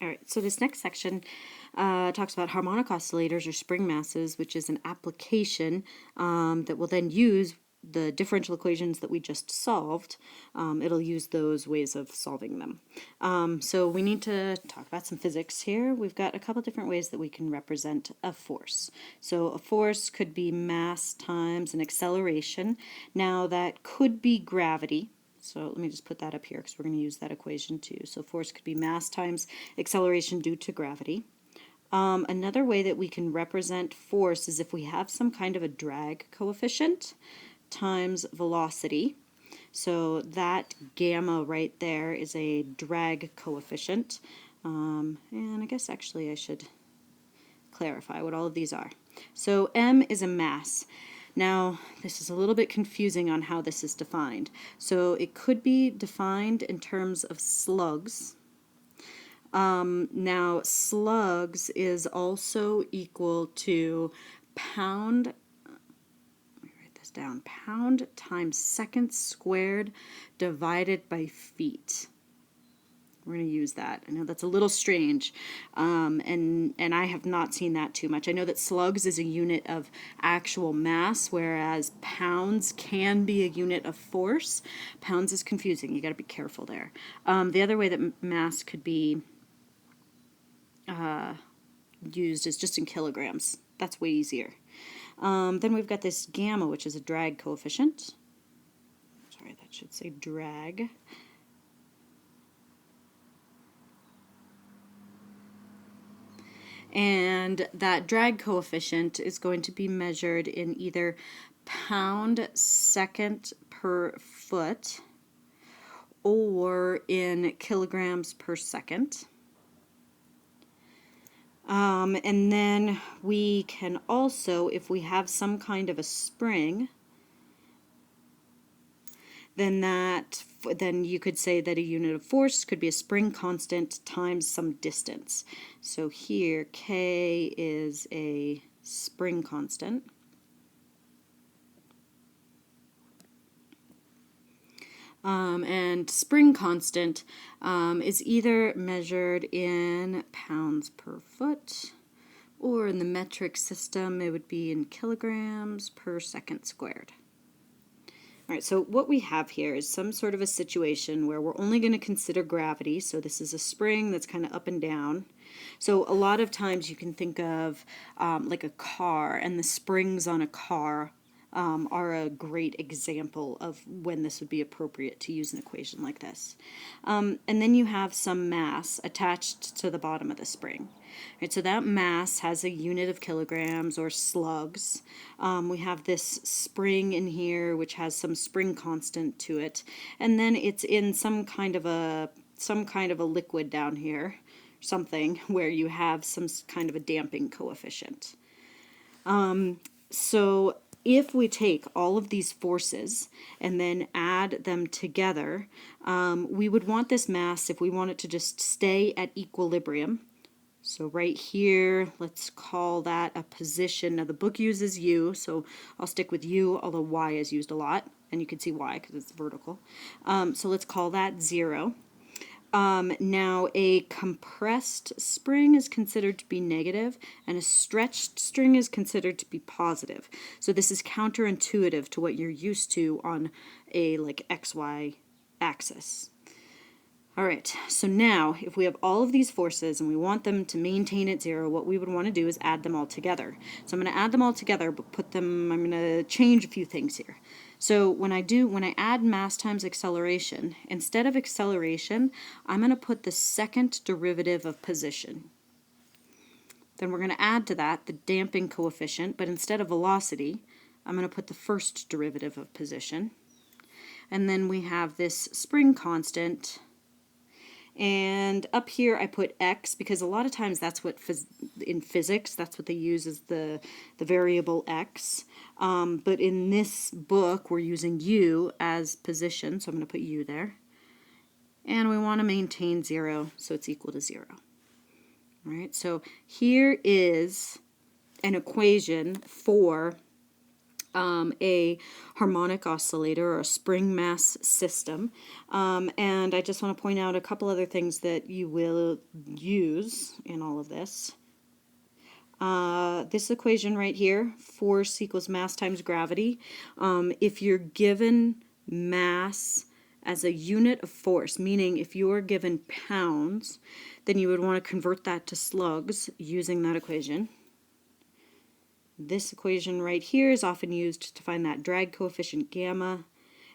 All right, so this next section talks about harmonic oscillators or spring masses, which is an application that will then use the differential equations that we just solved. It'll use those ways of solving them. So we need to talk about some physics here. We've got a couple different ways that we can represent a force. So a force could be mass times an acceleration. Now that could be gravity. So let me just put that up here because we're going to use that equation too. So force could be mass times acceleration due to gravity. Another way that we can represent force is if we have some kind of a drag coefficient times velocity. So that gamma right there is a drag coefficient. And I guess actually I should clarify what all of these are. So m is a mass. Now, this is a little bit confusing on how this is defined. So it could be defined in terms of slugs. Now, slugs is also equal to pound, let me write this down, pound times seconds squared divided by feet. We're going to use that. I know that's a little strange, and I have not seen that too much. I know that slugs is a unit of actual mass, whereas pounds can be a unit of force. Pounds is confusing. You got to be careful there. The other way that mass could be used is just in kilograms. That's way easier. Then we've got this gamma, which is a drag coefficient. Sorry, that should say drag. And that drag coefficient is going to be measured in either pound second per foot or in kilograms per second. And then we can also, if we have some kind of a spring, then you could say that a unit of force could be a spring constant times some distance. So here K is a spring constant. And spring constant is either measured in pounds per foot, or in the metric system it would be in kilograms per second squared. All right, so what we have here is some sort of a situation where we're only going to consider gravity. So this is a spring that's kind of up and down. So a lot of times you can think of like a car, and the springs on a car are a great example of when this would be appropriate to use an equation like this. And then you have some mass attached to the bottom of the spring. Right, so that mass has a unit of kilograms or slugs. We have this spring in here which has some spring constant to it, and then it's in some kind of a liquid down here, something where you have some kind of a damping coefficient. So if we take all of these forces and then add them together, we would want this mass, if we want it to just stay at equilibrium. So right here, let's call that a position. Now the book uses U, so I'll stick with U, although Y is used a lot, and you can see why because it's vertical. So let's call that 0. Now a compressed spring is considered to be negative, and a stretched string is considered to be positive. So this is counterintuitive to what you're used to on a like XY axis. All right, so now if we have all of these forces and we want them to maintain at 0, what we would want to do is add them all together. So I'm going to add them all together, but I'm going to change a few things here. So when I add mass times acceleration, instead of acceleration, I'm going to put the second derivative of position. Then we're going to add to that the damping coefficient, but instead of velocity, I'm going to put the first derivative of position. And then we have this spring constant. And up here I put x because a lot of times that's what in physics that's what they use as the variable x. But in this book we're using u as position, so I'm going to put u there. And we want to maintain 0, so it's equal to 0. All right, so here is an equation for a harmonic oscillator or a spring mass system. And I just want to point out a couple other things that you will use in all of this. This equation right here, force equals mass times gravity. If you're given mass as a unit of force, meaning if you are given pounds, then you would want to convert that to slugs using that equation. This equation right here is often used to find that drag coefficient gamma,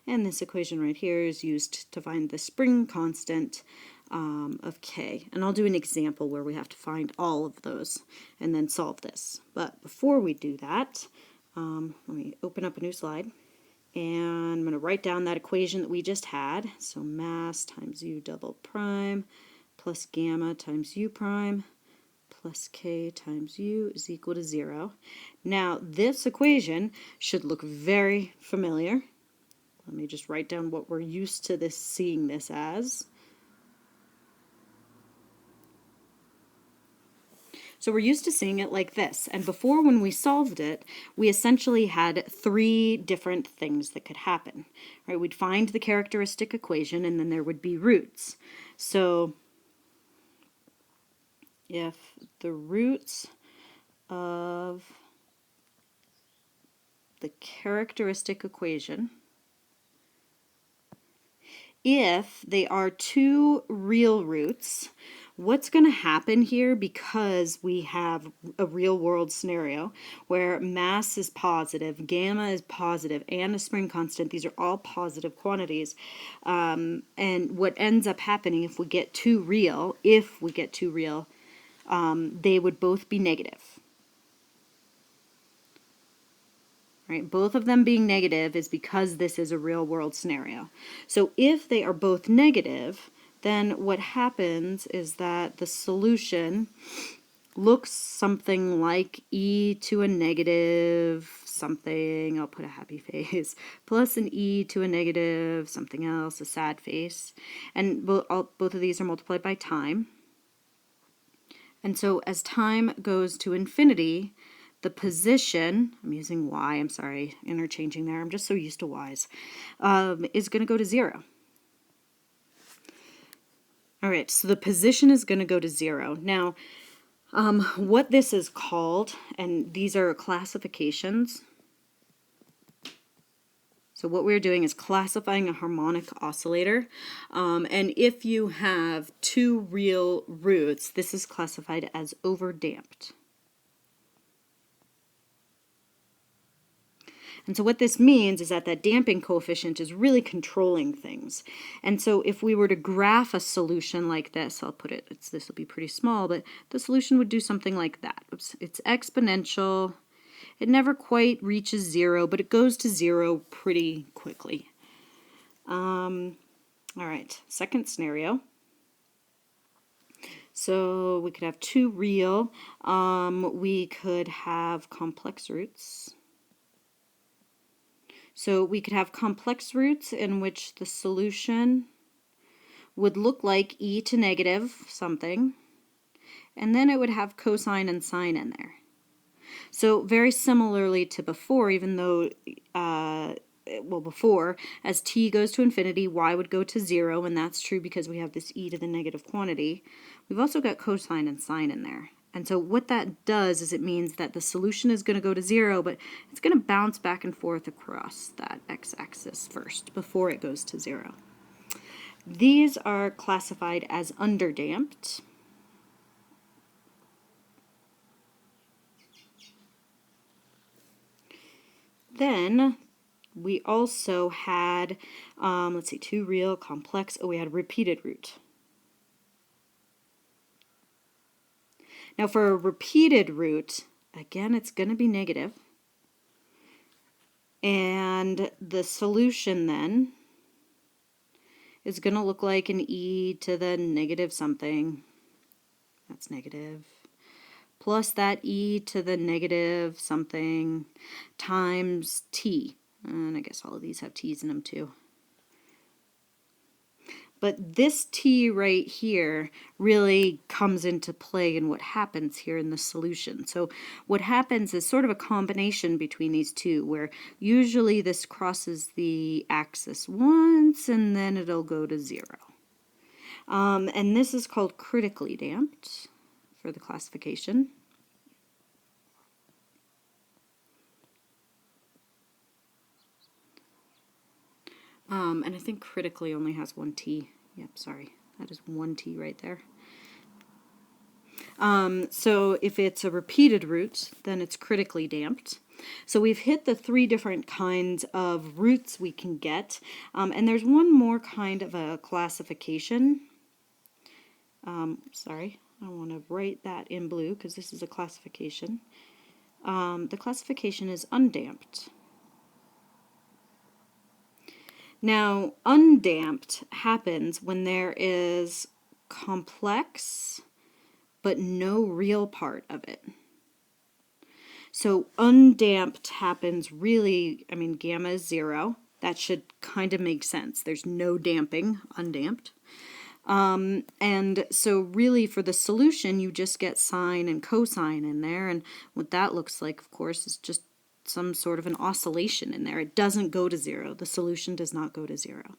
and this equation right here is used to find the spring constant of K. And I'll do an example where we have to find all of those and then solve this. But before we do that, let me open up a new slide. And I'm going to write down that equation that we just had. So mass times u double prime plus gamma times u prime plus k times u is equal to 0. Now this equation should look very familiar. Let me just write down what we're used to seeing this as. So we're used to seeing it like this, and before, when we solved it, we essentially had 3 different things that could happen. Right? We'd find the characteristic equation, and then there would be roots. So if the roots of the characteristic equation, if they are 2 real roots, what's going to happen here, because we have a real world scenario where mass is positive, gamma is positive, and a spring constant, these are all positive quantities, and what ends up happening if we get 2 real, they would both be negative. Right? Both of them being negative is because this is a real world scenario. So if they are both negative, then what happens is that the solution looks something like e to a negative something, I'll put a happy face, plus an e to a negative something else, a sad face. And both of these are multiplied by time. And so as time goes to infinity, the position, I'm using y, I'm sorry, interchanging there, I'm just so used to y's, is going to go to 0. All right, so the position is going to go to 0. Now, what this is called, and these are classifications. So what we're doing is classifying a harmonic oscillator. And if you have 2 real roots, this is classified as overdamped. And so what this means is that damping coefficient is really controlling things. And so if we were to graph a solution like this, I'll put it, this will be pretty small, but the solution would do something like that. It's exponential. It never quite reaches 0, but it goes to 0 pretty quickly. All right, second scenario. So we could have 2 real. We could have complex roots. So we could have complex roots in which the solution would look like e to negative something, and then it would have cosine and sine in there. So very similarly to before, even though, before, as t goes to infinity, y would go to 0, and that's true because we have this e to the negative quantity. We've also got cosine and sine in there. And so what that does is it means that the solution is going to go to 0, but it's going to bounce back and forth across that x-axis first before it goes to 0. These are classified as underdamped. Then we also had, 2 real, complex, we had a repeated root. Now for a repeated root, again, it's going to be negative. And the solution then is going to look like an e to the negative something. That's negative. Plus that e to the negative something times t. And I guess all of these have t's in them too. But this T right here really comes into play in what happens here in the solution. So what happens is sort of a combination between these two, where usually this crosses the axis once and then it'll go to 0. And this is called critically damped for the classification. And I think critically only has one T. Yep, sorry. That is one T right there. So if it's a repeated root, then it's critically damped. So we've hit the 3 different kinds of roots we can get. And there's one more kind of a classification. Sorry, I want to write that in blue because this is a classification. The classification is undamped. Now, undamped happens when there is complex but no real part of it. So undamped happens really, I mean, gamma is 0. That should kind of make sense. There's no damping, undamped. And so really for the solution, you just get sine and cosine in there. And what that looks like, of course, is just some sort of an oscillation in there. It doesn't go to 0. The solution does not go to 0.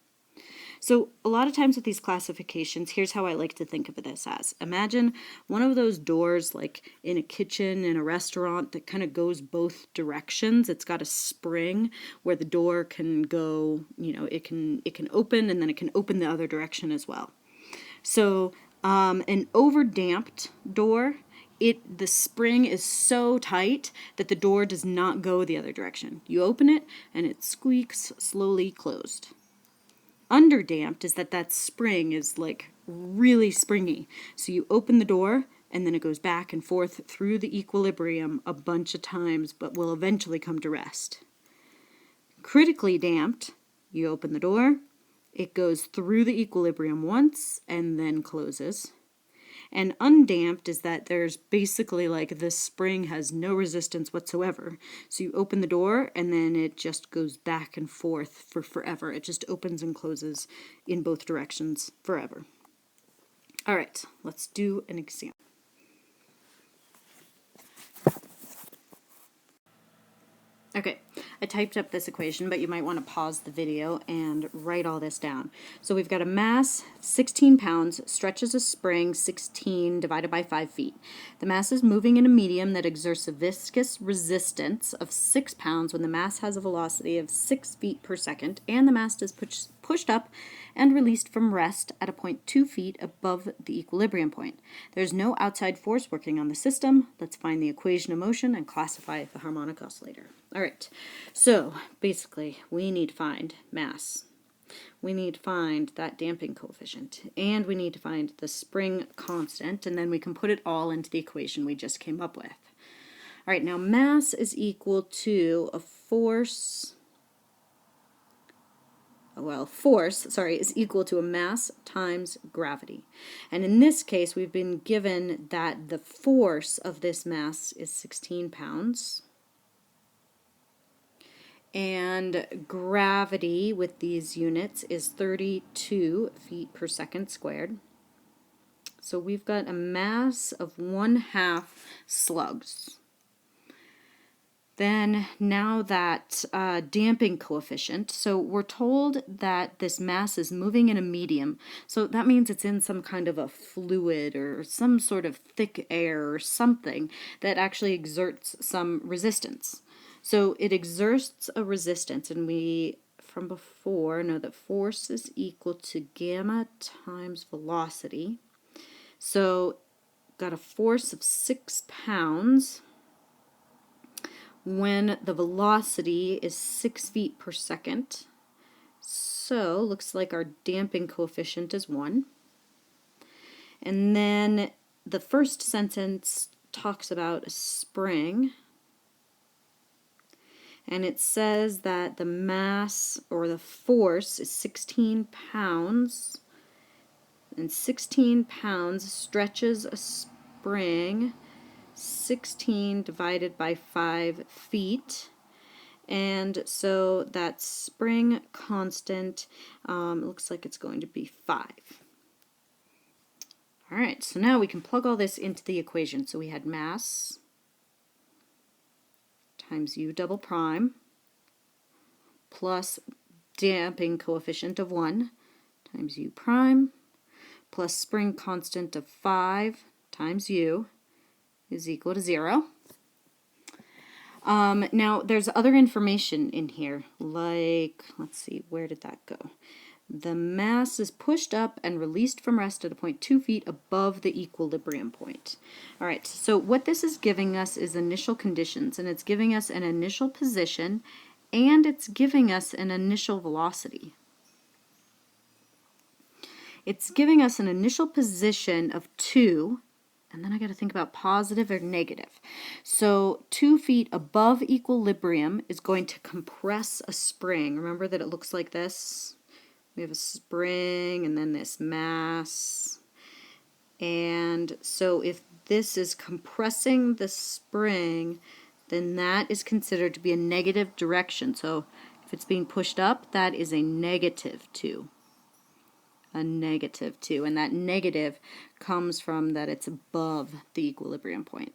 So a lot of times with these classifications, here's how I like to think of this as. Imagine one of those doors like in a kitchen, in a restaurant, that kind of goes both directions. It's got a spring where the door can go, you know, it can open and then it can open the other direction as well. So an overdamped door, the spring is so tight that the door does not go the other direction. You open it and it squeaks slowly closed. Underdamped is that spring is like really springy. So you open the door and then it goes back and forth through the equilibrium a bunch of times, but will eventually come to rest. Critically damped, you open the door, it goes through the equilibrium once and then closes. And undamped is that there's basically like the spring has no resistance whatsoever. So you open the door and then it just goes back and forth for forever. It just opens and closes in both directions forever. All right, let's do an example. Okay, I typed up this equation, but you might want to pause the video and write all this down. So we've got a mass, 16 pounds, stretches a spring, 16 divided by 5 feet. The mass is moving in a medium that exerts a viscous resistance of 6 pounds when the mass has a velocity of 6 feet per second, and the mass is pushed up and released from rest at a point 2 feet above the equilibrium point. There's no outside force working on the system. Let's find the equation of motion and classify the harmonic oscillator. All right, so basically we need to find mass. We need to find that damping coefficient, and we need to find the spring constant, and then we can put it all into the equation we just came up with. All right, now mass is equal to a force, is equal to a mass times gravity. And in this case, we've been given that the force of this mass is 16 pounds. And gravity with these units is 32 feet per second squared. So we've got a mass of 1/2 slugs. Then now that damping coefficient, so we're told that this mass is moving in a medium, so that means it's in some kind of a fluid or some sort of thick air or something that actually exerts some resistance. So it exerts a resistance, and we, from before, know that force is equal to gamma times velocity. So got a force of 6 pounds when the velocity is 6 feet per second. So looks like our damping coefficient is 1. And then the first sentence talks about a spring. And it says that the mass or the force is 16 pounds. And 16 pounds stretches a spring 16 divided by 5 feet. And so that spring constant looks like it's going to be 5. All right, so now we can plug all this into the equation. So we had mass times u double prime plus damping coefficient of 1 times u prime plus spring constant of 5 times u is equal to 0. Now, there's other information in here, like, let's see, where did that go? The mass is pushed up and released from rest at a point 2 feet above the equilibrium point. All right, so what this is giving us is initial conditions, and it's giving us an initial position, and it's giving us an initial velocity. It's giving us an initial position of 2, and then I got to think about positive or negative. So 2 feet above equilibrium is going to compress a spring. Remember that it looks like this? We have a spring and then this mass. And so if this is compressing the spring, then that is considered to be a negative direction. So if it's being pushed up, that is a negative 2. A negative 2, and that negative comes from that it's above the equilibrium point.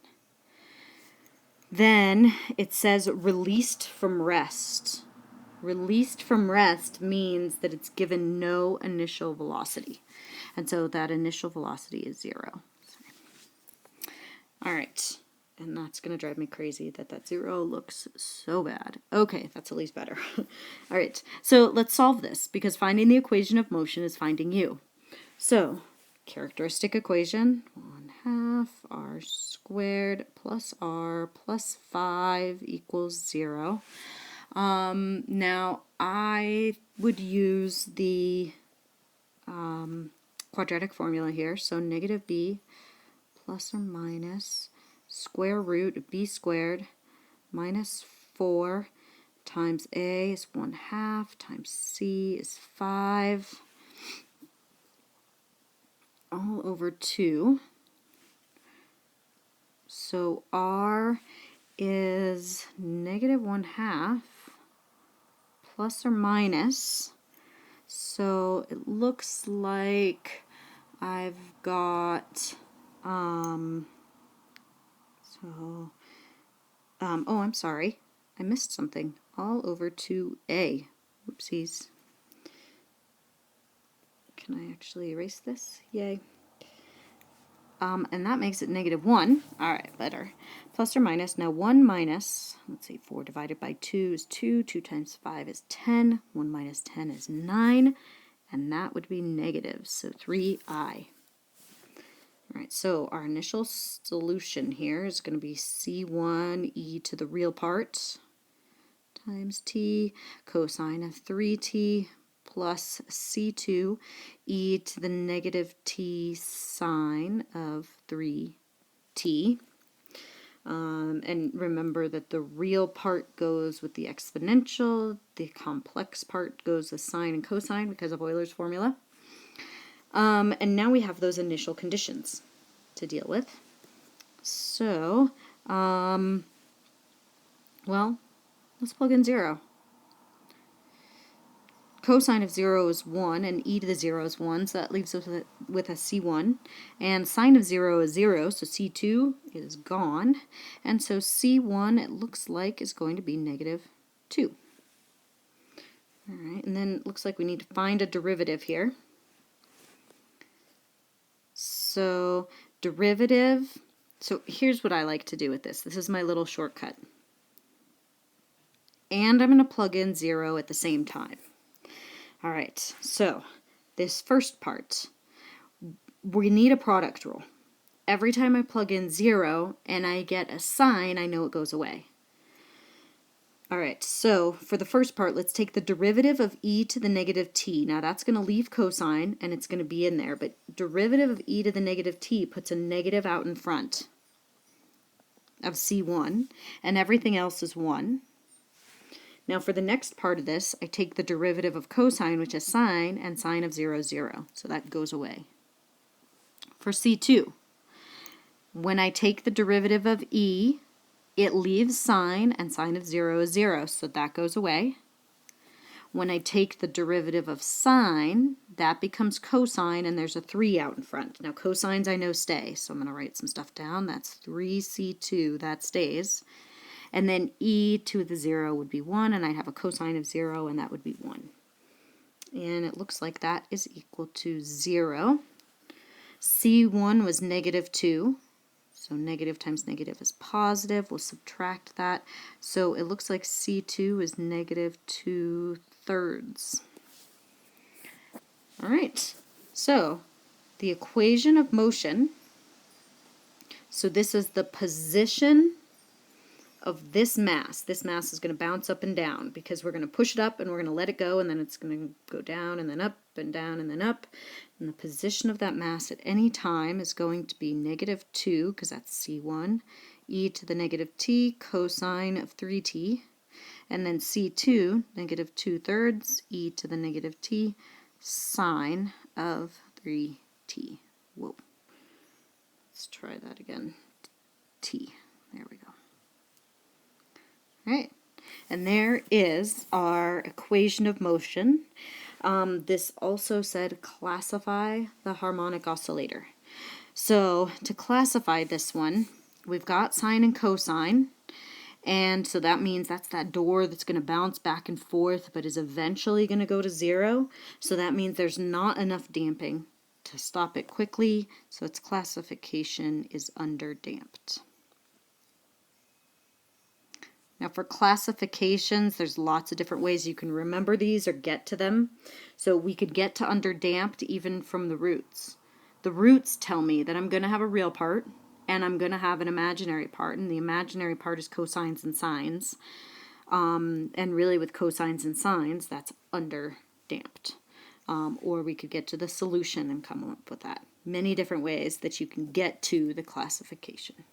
Then it says released from rest. Released from rest means that it's given no initial velocity, and so that initial velocity is 0. All right, and that's going to drive me crazy that that 0 looks so bad. Okay, that's at least better. All right, so let's solve this, because finding the equation of motion is finding u. So, characteristic equation, 1/2 r squared plus r plus 5 equals 0. Now, I would use the quadratic formula here, so negative b plus or minus square root b squared minus 4 times a is 1/2 times c is 5 all over 2. So r is negative 1/2 plus or minus. So it looks like I've got oh, I'm sorry, I missed something. All over 2a. Whoopsies. Can I actually erase this? Yay. And that makes it negative 1. All right, better. Plus or minus. Now 1 minus, let's see, 4 divided by 2 is 2. 2 times 5 is 10. 1 minus 10 is 9. And that would be negative, so 3i. All right, so our initial solution here is going to be c1 e to the real part times t cosine of 3t plus c2 e to the negative t sine of 3t. And remember that the real part goes with the exponential, the complex part goes with sine and cosine because of Euler's formula. And now we have those initial conditions to deal with. So, well, let's plug in 0. Cosine of 0 is 1, and e to the 0 is 1, so that leaves us with a c1. And sine of 0 is 0, so c2 is gone. And so c1, it looks like, is going to be negative 2. All right, and then it looks like we need to find a derivative here. So derivative, so here's what I like to do with this. This is my little shortcut. And I'm going to plug in 0 at the same time. All right, so this first part, we need a product rule. Every time I plug in 0 and I get a sign, I know it goes away. All right, so for the first part, let's take the derivative of e to the negative t. Now that's going to leave cosine, and it's going to be in there, but derivative of e to the negative t puts a negative out in front of c1, and everything else is 1. Now for the next part of this, I take the derivative of cosine, which is sine, and sine of 0 is 0, so that goes away. For c2, when I take the derivative of e, it leaves sine, and sine of 0 is 0, so that goes away. When I take the derivative of sine, that becomes cosine, and there's a 3 out in front. Now cosines I know stay, so I'm going to write some stuff down. That's 3c2, that stays. And then e to the 0 would be 1, and I'd have a cosine of 0, and that would be 1. And it looks like that is equal to 0. C1 was negative 2. So negative times negative is positive. We'll subtract that. So it looks like C2 is negative 2/3. All right. So the equation of motion. So this is the position of this mass. This mass is going to bounce up and down because we're going to push it up and we're going to let it go, and then it's going to go down and then up and down and then up. And the position of that mass at any time is going to be negative 2, because that's C1, e to the negative t cosine of 3t, and then C2, negative 2/3, e to the negative t sine of 3t. Whoa. Let's try that again. T. There we go. All right. And there is our equation of motion. This also said classify the harmonic oscillator. So to classify this one, we've got sine and cosine, and so that means that's that door that's going to bounce back and forth but is eventually going to go to 0. So that means there's not enough damping to stop it quickly, so its classification is underdamped. Now for classifications, there's lots of different ways you can remember these or get to them. So we could get to underdamped even from the roots. The roots tell me that I'm going to have a real part and I'm going to have an imaginary part, and the imaginary part is cosines and sines. And really with cosines and sines, that's underdamped. Or we could get to the solution and come up with that. Many different ways that you can get to the classification.